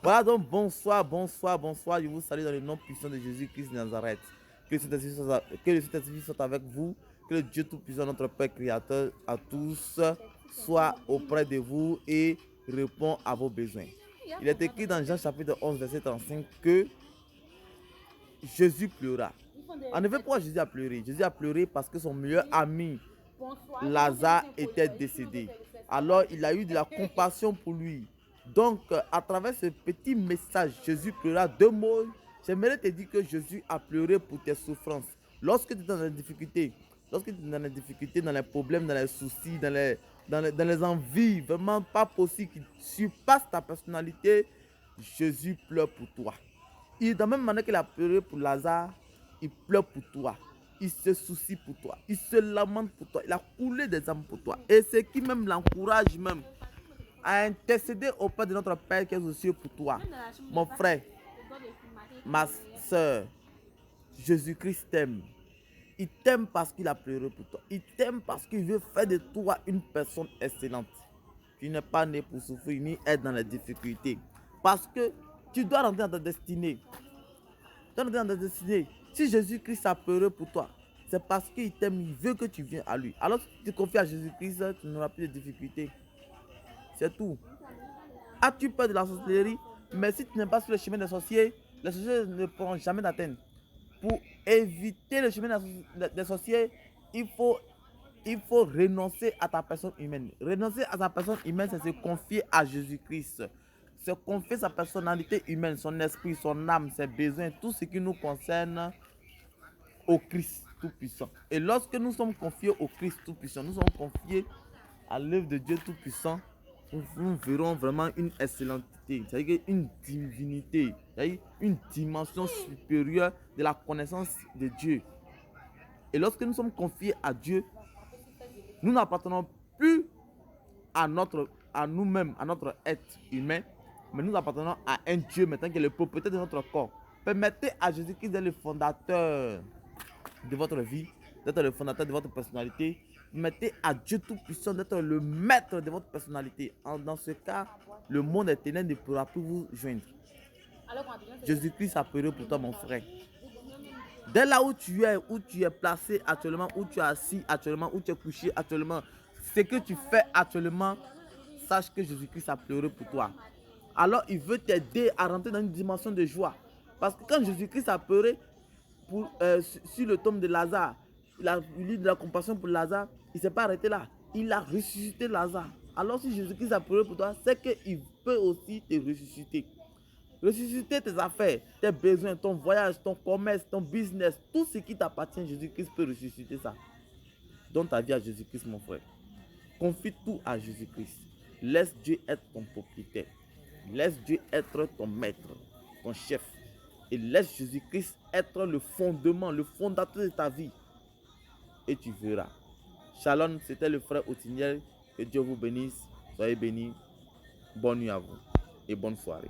Voilà donc bonsoir. Je vous salue dans le nom puissant de Jésus-Christ de Nazareth. Que le Saint-Esprit soit avec vous. Que le Dieu Tout-Puissant, notre Père Créateur à tous, soit auprès de vous et répond à vos besoins. Il est écrit dans Jean chapitre 11, verset 35 que Jésus pleura. En effet, pourquoi Jésus a pleuré? Jésus a pleuré parce que son meilleur ami, Lazare, était décédé. Alors, il a eu de la compassion pour lui. Donc, à travers ce petit message, Jésus pleura. Deux mots, j'aimerais te dire que Jésus a pleuré pour tes souffrances. Lorsque tu es dans la difficulté, dans les problèmes, dans les soucis, dans les envies, vraiment pas possible, qui surpassent ta personnalité, Jésus pleure pour toi. Et de la même manière qu'il a pleuré pour Lazare, il pleure pour toi. Il se soucie pour toi. Il se lamente pour toi. Il a coulé des âmes pour toi. Et ce qui même l'encourage même à intercéder auprès de notre Père qui est aux cieux pour toi. Mon frère, ma soeur, Jésus-Christ t'aime. Il t'aime parce qu'il a pleuré pour toi. Il t'aime parce qu'il veut faire de toi une personne excellente. Tu n'es pas né pour souffrir ni être dans les difficultés. Parce que tu dois rentrer dans ta destinée. Tu dois rentrer dans ta destinée. Si Jésus-Christ a pleuré pour toi, c'est parce qu'il t'aime, il veut que tu viennes à lui. Alors si tu te confies à Jésus-Christ, tu n'auras plus de difficultés. C'est tout. As-tu peur de la sorcellerie? Mais si tu n'es pas sur le chemin des sorciers, les sorciers ne pourront jamais t'atteindre. Pour éviter le chemin des sorciers, il faut renoncer à ta personne humaine. Renoncer à ta personne humaine, c'est se confier à Jésus-Christ. Se confier sa personnalité humaine, son esprit, son âme, ses besoins, tout ce qui nous concerne au Christ Tout-Puissant. Et lorsque nous sommes confiés au Christ Tout-Puissant, nous sommes confiés à l'œuvre de Dieu Tout-Puissant, nous verrons vraiment une excellentité, c'est-à-dire une divinité, c'est-à-dire une dimension supérieure de la connaissance de Dieu. Et lorsque nous sommes confiés à Dieu, nous n'appartenons plus à nous-mêmes, à notre être humain, mais nous appartenons à un Dieu maintenant qui est le propriétaire de notre corps. Permettez à Jésus-Christ d'être le fondateur de votre vie, d'être le fondateur de votre personnalité. Permettez à Dieu Tout-Puissant d'être le maître de votre personnalité. Dans ce cas, le monde éternel ne pourra plus vous joindre. Jésus-Christ a pleuré pour toi, mon frère. Dès là où tu es placé actuellement, où tu es assis actuellement, où tu es couché actuellement, ce que tu fais actuellement, sache que Jésus-Christ a pleuré pour toi. Alors il veut t'aider à rentrer dans une dimension de joie. Parce que quand Jésus-Christ a pleuré sur le tombe de Lazare, il a eu de la compassion pour Lazare, il ne s'est pas arrêté là. Il a ressuscité Lazare. Alors si Jésus-Christ a pleuré pour toi, c'est qu'il peut aussi te ressusciter. Ressusciter tes affaires, tes besoins, ton voyage, ton commerce, ton business, tout ce qui t'appartient, Jésus-Christ peut ressusciter ça. Donne ta vie à Jésus-Christ, mon frère. Confie tout à Jésus-Christ. Laisse Dieu être ton propriétaire. Laisse Dieu être ton maître, ton chef. Et laisse Jésus-Christ être le fondement, le fondateur de ta vie. Et tu verras. Shalom, c'était le frère Othniel. Que Dieu vous bénisse. Soyez bénis. Bonne nuit à vous et bonne soirée.